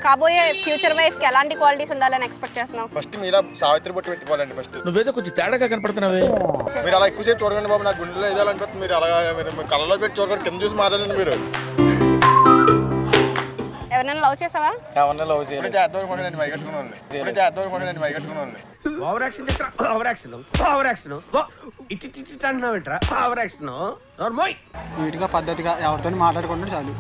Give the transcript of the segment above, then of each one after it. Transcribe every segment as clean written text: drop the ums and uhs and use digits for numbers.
కాబోయే future wife కి ఎలాంటి క్వాలిటీస్ ఉండాలని ఎక్స్పెక్ట్ చేస్తున్నావు? ఫస్ట్ మీలా సావిత్రి బొట్టు పెట్టుకోవాలండి. ఫస్ట్ నువ్వేదో కొంచెం తేడాగా కనపడుతున్నావే. మీరు అలా ఎక్కువసేపు చూడకండి బాబు, నాకు గుండెలో ఏదో అనిపిస్తుంది. మీరు అలాగా మీరు కళ్ళలో పెట్టి చూడకండి, కింద చూసి మాట్లాడండి. మీరు ఎవరైనా లవ్ చేసావా? ఎవరిని లవ్ చేయాలి చేద్దాం అనుకోండి మై కట్టుకుని వాళ్ళు, చేద్దాం అనుకోండి మై కట్టుకుని వాళ్ళు. Over action over action over action ఇటు అంటున్నావేంట్రా ఓవర్ యాక్షన్ నోర్మోయ్. నీట్గా పద్ధతిగా ఎవరితో మాట్లాడుకుంటే చాలు.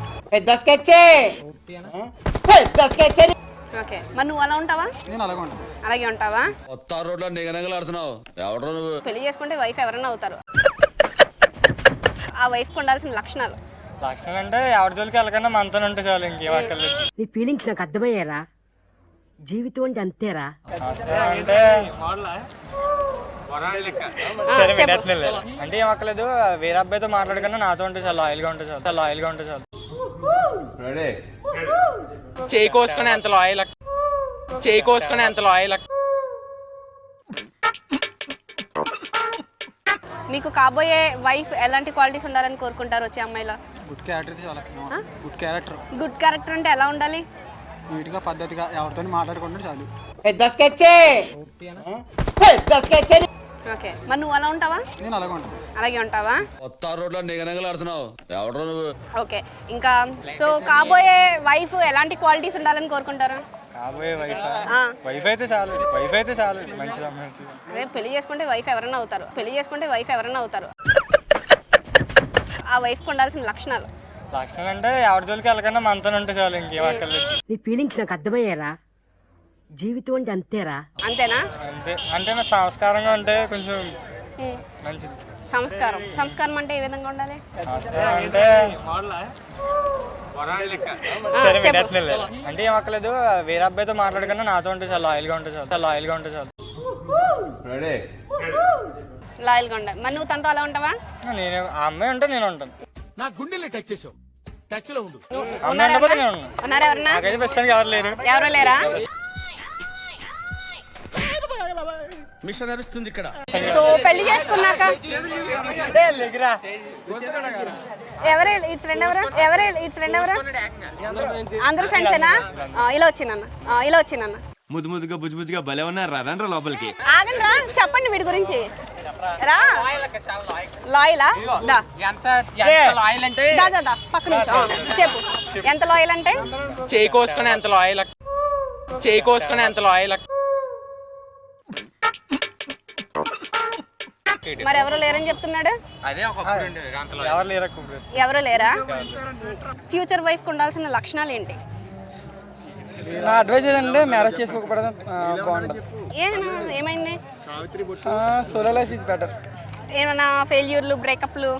ఓకే, మరి నువ్వు అలా ఉంటావా? నేను అలాగే ఉంటాను. అలాగే ఉంటావా? కొత్త రోడ్లో నిగనగలాడుతున్నావు. ఎవడో నువ్వు. పెళ్లి చేసుకుంటే వైఫ్ ఎవరైనా అవుతారు. ఆ వైఫ్కి ఉండాల్సిన లక్షణాలు అంటే ఎవరి జోలికి వెళ్ళకుండా మనతో ఉంటే చాలు, ఇంకేం అక్కర్లేదు. నీ ఫీలింగ్స్ నాకు అర్థమయ్యారా? జీవితం అంటే అంతేరా. అంటే సరే అంటే ఏం అక్కర్లేదు, వేరే అబ్బాయితో మాట్లాడకుండా నాతో ఉంటే చాలు, లాయల్గా ఉంటే చాలు, లాయల్గా ఉంటే చాలు. చేయి కోసుకుని ఎంత లాయల్, చేయి కోసుకుని ఎంత లాయల్. మీకు కాబోయే వైఫ్ ఎలాంటి క్వాలిటీస్ ఉండాలని కోరుకుంటారు వచ్చే అమ్మాయిలో? గుడ్ క్యారెక్టర్ చాలా గుడ్ క్యారెక్టర్. గుడ్ క్యారెక్టర్ అంటే ఎలా ఉండాలి? నీట్గా పద్ధతిగా ఎవరితో మాట్లాడుకుంటే చాలు. ఓకే, మరి నువ్వు అలా ఉంటావా? నేను అలాగే ఉంటాను. అలాగే ఉంటావా? కొత్త రోడ్లో నిగనగలాడుతున్నావు. ఎవడో నువ్వు. ఓకే, ఇంకా సో కాబోయే వైఫ్ ఎలాంటి క్వాలిటీస్ ఉండాలని కోరుకుంటారు? కాబోయే వైఫ్ అయితే చాలు, వైఫ్ అయితే చాలు, మంచిది అమ్మాయి. అదే పెళ్లి చేసుకుంటే వైఫ్ ఎవరైనా అవుతారు. పెళ్లి చేసుకుంటే వైఫ్ ఎవరైనా అవుతారు. ఆ వైఫ్కి ఉండాల్సిన లక్షణాలు అంటే ఎవరి జోలికి వెళ్ళకుండా మనతో ఉంటే చాలు, ఇంకేం అక్కర్లేదు. నీ ఫీలింగ్స్ నాకు అర్థమయ్యారా? జీవితం అంటే అంతేరా. అంతేనా? అంతే అంటే నా సంస్కారంగా ఉంటే కొంచెం మంచిది. సంస్కారం అంటే ఏ విధంగా ఉండాలి? అంటే సరే అంటే ఏం అక్కర్లేదు, వేరే అబ్బాయితో మాట్లాడకుండా నాతో ఉంటే చాలు, లాయల్గా ఉంటే చాలు, లాయల్గా ఉంటే చాలు. లాయల్గా ఉండాలి. మరి నువ్వు తనతో అలా ఉంటావా? నేను ఆ అమ్మాయి ఉంటే నేను ఉంటాను. నా గుండెల్ని టచ్ చేసావు. టచ్ లో ఉండు. అమ్మాయి ఉండకపోతే నేను ఉన్నాను. ఉన్నారా ఎవరన్నా? నాకైతే ప్రస్తుతానికి ఎవరు లేరు. ఎవరో లేరా? మిషన్ నడుస్తుంది ఇక్కడ. సో పెళ్లి చేసుకున్నాక ఎవరు ఈ ఫ్రెండ్ ఎవరు అందరూ ఫ్రెండ్సేనా? ఇలా వచ్చిందన్న ముద్దు ముద్దుగా బుజ్జు బుజ్జుగా భలే ఉన్నారు. రండ్రా లోపలికి. ఆగండి రా, చెప్పండి వీడి గురించి. రా లాయలా? దా పక్క నుంచి చెప్పు. ఎంత లాయల్ అంటే? చేయి కోసుకుని ఎంత లాయల్, చేయి కోసుకుని ఎంత లాయల్. మరి ఎవరు లేరని చెప్తున్నాడు. ఎవరు లేరా? ఫ్యూచర్ వైఫ్ కు ఉండాల్సిన లక్షణాలు ఏంటి? నా అడ్వైజ్ ఏంటంటే మ్యారేజ్ చేసుకోకపోవడం బాగుంటుంది. ఏమైంది? Solo life is better. ఏమన్నా ఫెయిల్యూర్లు, బ్రేకప్లు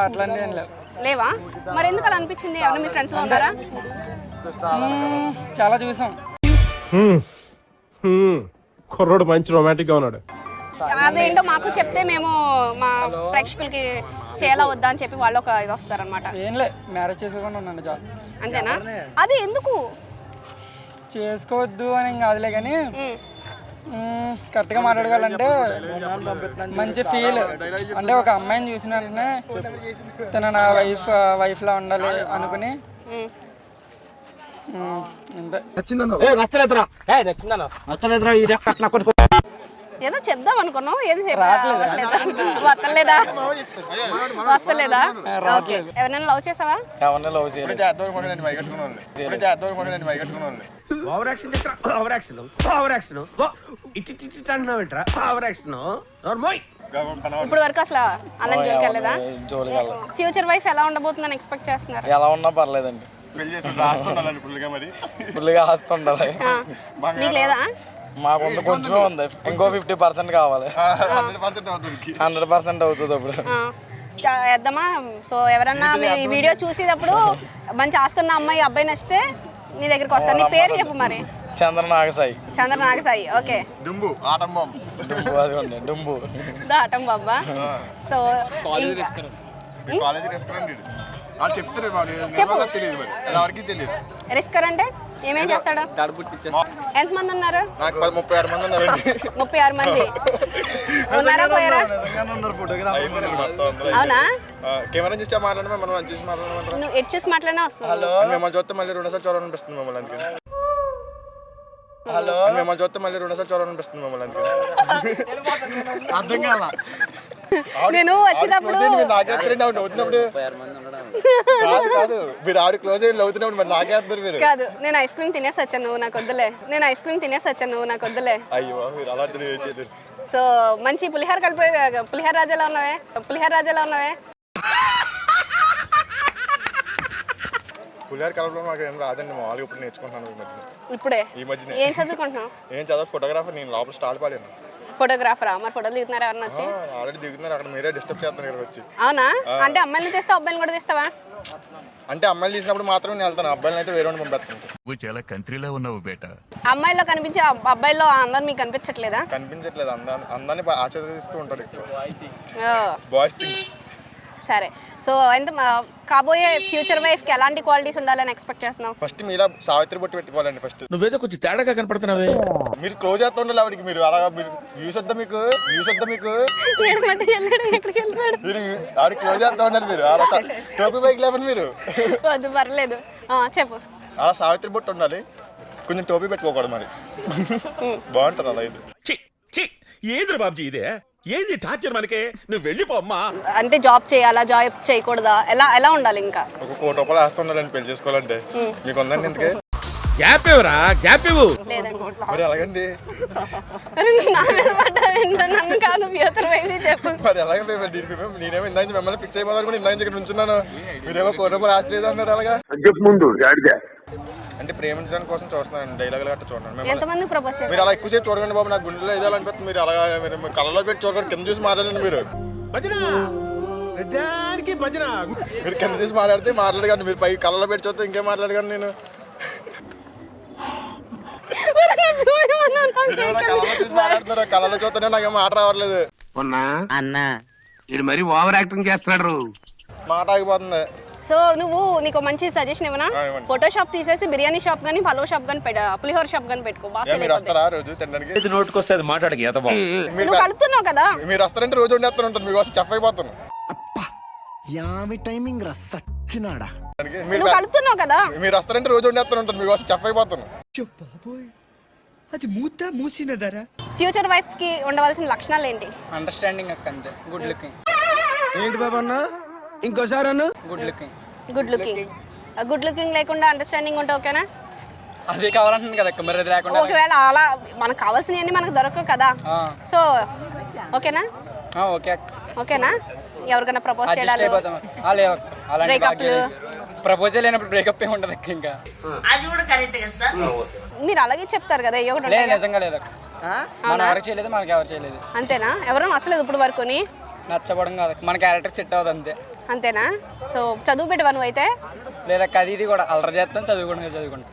అట్లాంటివి ఏం లేవు. లేవా? మరి ఎందుకు అలా అనిపించింది? ఎవరైనా మీ ఫ్రెండ్స్ లో ఉన్నారా? చాలా చూసాం. కుర్రోడు మంచి రొమాంటిక్ గా ఉన్నాడు. అదేంటో మాకు చెప్తే మేము మా ప్రేక్షకులకి చేయాలా వద్దా అని చెప్పి వాళ్ళు ఒక ఇది వస్తారనమాట. ఏం లే, మ్యారేజ్ చేసుకోకుండా ఉన్నాను చాలు. అంతేనా? అది ఎందుకు చేసుకోవద్దు అని కాదులే, కానీ కరెక్ట్గా మాట్లాడగలంటే మంచి ఫీల్. అంటే ఒక అమ్మాయిని చూసిన వెంటనే తన నా వైఫ్లా ఉండాలి అనుకుని ఏదో చెప్దాం అనుకున్నావు. ఏది వస్తలేదా? ఓకే, ఎవరైనా లవ్ చేసావా? ఎవరిని లవ్ చేయాలి చేద్దాం అనుకోండి మై కట్టుకుని వాళ్ళు, చేద్దాం అనుకోండి మై కట్టుకుని వాళ్ళు. Over action over action over action ఇటు అంటున్నావేంట్రా ఓవర్ యాక్షన్ నోర్మోయ్. ఇప్పుడు వరకు అసలు అలాంటి జోలికి వెళ్ళలేదా? ఫ్యూచర్ వైఫ్ ఎలా ఉండబోతుందని ఎక్స్పెక్ట్ చేస్తున్నారు? ఎలా ఉన్నా పర్లేదండి. పెళ్లి చేసుకుంటే ఆస్తుండాలండి ఫుల్గా. మరి ఫుల్గా ఆస్తుండాలి. మీకు లేదా? మాకు కొంచెమే ఉంది, ఇంకో 50% కావాలి. 100% అవుతుంది అప్పుడు. వేద్దామా? సో ఎవరన్నా మీ వీడియో చూసేటప్పుడు మంచి ఆస్తున్న అమ్మాయి అబ్బాయి నచ్చితే నీ దగ్గరికి వస్తాను. నీ పేరు చెప్పు మరి. చంద్రనాగసాయి. ఓకే. డుంబు ఆటం బాంబు. డుంబు అది ఉంది, డుంబు ఆటం బాబా. సో కాలేజీ రెస్టారెంట్ వాళ్ళు చెప్తారు, తెలియదు మరి ఎవరికి తెలియదు. రిస్కర్ అంటే ఏమేం చేస్తాడు? ఎంతమంది ఉన్నారు? నాకు 36 మంది ఉన్నారండి. 36 మంది ఉన్నారా? పోయారా? అవునా? కెమెరా చూసి మాట్లాడమే, మనం చూసి మాట్లాడమంటారు. నువ్వు ఎటు చూసి మాట్లాడినా వస్తుంది. మిమ్మల్ని చూస్తే మళ్ళీ 2 సార్లు చూడాలనిపిస్తుంది మమ్మల్ని. అందుకని అని మిమ్మల్ని చూస్తే మళ్ళీ రెండోసారి చూడాలనిపిస్తుంది మమ్మల్ని అందుకే. అర్థం కాల. నేను వచ్చినప్పుడు నాకే నవ్వుతున్నప్పుడు కాదు మీరు ఆవిడ క్లోజ్ అయ్యి నవ్వుతున్నప్పుడు మరి నాకే వస్తారు మీరు. కాదు, నేను ఐస్ క్రీమ్ తినేసి వచ్చాను, నువ్వు నాకు వద్దులే. నేను ఐస్ క్రీమ్ తినేసి వచ్చాను, నువ్వు నాకు వద్దులే. అయ్యో మీరు అలాంటిది చేయదు. సో మంచి పులిహార పులిహార రాజాలా ఉన్నావే, పులిహార రాజాలా ఉన్నావే. పులిహార కలపడం నాకు ఏం రాదండి, మామూలుగా ఇప్పుడు నేర్చుకుంటున్నాను ఇప్పుడే. ఈ మధ్యన ఏం చదువుకుంటున్నావు? ఏం చదవ ఫోటోగ్రాఫర్, నేను లోపల స్టాల్ పాడాను. ఫోటోగ్రాఫరా? మరి ఫోటోలు దిగుతున్నారు ఎవరన్నా వచ్చి? ఆల్రెడీ దిగుతున్నారు, అక్కడ మీరే డిస్టర్బ్ చేస్తున్నారు ఇక్కడ వచ్చి. అవునా? అంటే అమ్మాయిలు తీస్తావు, అబ్బాయిలు కూడా తీస్తావా? అంటే అమ్మాయిలు తీసినప్పుడు మాత్రం నేను వెళ్తాను, అబ్బాయిలు అయితే వేరే పంపిస్తాను. నువ్వు చాలా కంట్రీలో ఉన్నావు బేట. అమ్మాయిలో కనిపించే అబ్బాయిలో అందరు మీకు కనిపించట్లేదా? కనిపించట్లేదు, అందాన్ని ఆశీర్వదిస్తూ ఉంటారు ఇక్కడ ఓ, బాయ్స్ థింగ్స్. సరే. సో ఎంత కాబోయే ఫ్యూచర్ వైఫ్కి ఎలాంటి క్వాలిటీస్ ఉండాలని ఎక్స్పెక్ట్ చేస్తున్నావు? ఫస్ట్ మీలా సావిత్రి బొట్టు పెట్టుకోవాలండి. ఫస్ట్ నువ్వేదో కొంచెం తేడాగా కనపడుతున్నావే. మీరు క్లోజ్ చేస్తూ ఉండాలి ఆవిడకి. మీరు అలాగా వ్యూస్ వద్దా మీకు? ఎక్కడికి వెళ్ళిపోయాడు? మీరు ఆవిడ క్లోజ్ చేస్తూ ఉండాలి. మీరు అలా టోపీ బైక్ లేపండి. మీరు వద్దు, పర్లేదు. చెప్పు. అలా సావిత్రి బొట్టు ఉండాలి, కొంచెం టోపీ పెట్టుకోకూడదు. మరి బాగుంటుంది అలా. ఇది ఏంద్ర బాబ్జీ ఇదే? ఏంది టార్చర్ మనకే? నువ్వు వెళ్ళిపోమ్మా. అంటే జాబ్ చేయాలా, జాబ్ చేయకూడదా, ఎలా ఉండాలి? ఇంకా ఒక ₹1,00,000 వేస్తుండాలండి పెళ్లి చేసుకోవాలంటే. మీకు ఉందండి ఇంతకే? గ్యాప్ ఇవ్వరా, గ్యాప్ ఇవ్వు. లేదండి. మరి ఎలాగండి? నా మీద పడ్డావేంటో, నన్ను కాదు ఫ్యూచర్ వైఫ్ చెప్పు. మరి ఎలాగ నేనేమో ఇందా మిమ్మల్ని ఫిక్స్ అయిపోవాలనుకుని ఇందా ఇక్కడ నుంచున్నాను. మీరేమో ₹1,00,000 ఆస్తి లేదు అలాగా ముందు అంటే ప్రేమించడానికి కోసం చూస్తున్నాను. డైలాగులు గట్రా చూడండి. ఎంతమంది ప్రపోజ్ చేశారు? మీరు అలా ఎక్కువసేపు చూడకండి బాబు, నాకు గుండెలో ఏదో అనిపిస్తుంది. మీరు అలాగా మీరు కళ్ళలో పెట్టి చూడకండి, కింద చూసి మాట్లాడండి. మీరు మీరు కింద చూసి మాట్లాడకండి. మీరు పై కళ్ళలో పెట్టి చూస్తే ఇంకేం మాట్లాడకండి. నేను కళ్ళలో చూసి మాట్లాడుతున్నారు, కళ్ళలో చూస్తేనే నాకేం మాట రావట్లేదు. అన్నా ఇది మరి ఓవర్ యాక్టింగ్ చేస్తున్నాడు, మాట ఆగిపోతుంది. సో నీకు మంచి సజెషన్ ఇవ్వనా? ఫోటో షాప్ తీసేసి బిర్యానీ షాప్ కానీ, పలో షాప్ కానీ, పులిహోర షాప్ కానీ పెట్టుకో. మీరు వస్తారా రోజు తినడానికి? నోటుకొస్తే అది మాట్లాడకి నువ్వు కలుపుతున్నావు కదా. మీరు వస్తారంటే రోజు వండేస్తాను ఉంటాను, మీకోసం చెఫ్ అయిపోతాను. నువ్వు కలుపుతున్నావు కదా. మీరు వస్తారంటే రోజు వండేస్తాను ఉంటాను, మీకోసం చెఫ్ అయిపోతాను. ఫ్యూచర్ వైఫ్ కి ఉండవలసిన లక్షణాలు ఏంటి? అండర్స్టాండింగ్ అక్క, అంతే. Good looking. ఏంటి బాబా అన్న ఇంకోసారి అన్న? Good looking. గుడ్ లుకింగ్ లేకుండా అండర్స్టాండింగ్ ఉంటే ఓకేనా? అదే కావాలంటుంది కదా అక్క, మరి అది లేకుండా. ఒకవేళ అలా మనకు కావాల్సినవన్నీ మనకు దొరకవు కదా. సో ఓకేనా? ఓకే అక్క. ఓకేనా? ఎవరికైనా ప్రపోజ్ చేయాలి? ప్రపోజల్ అయినప్పుడు బ్రేకప్ ఏమి ఉండదు అక్క. ఇంకా మీరు అలాగే చెప్తారు కదా. లేదు, నిజంగా లేదు అక్క. మనం ఎవరు చేయలేదు, మనకి ఎవరు చేయలేదు. అంతేనా? ఎవరో నచ్చలేదు ఇప్పుడు వరకు? నచ్చబడం కాదు, మన క్యారెక్టర్ సెట్ అవ్వదు అంతే. అంతేనా? సో చదువు పెట్టవా నువ్వు అయితే? లేదక్క, అది ఇది కూడా అల్లరి చేస్తాను, చదువుకుంటా.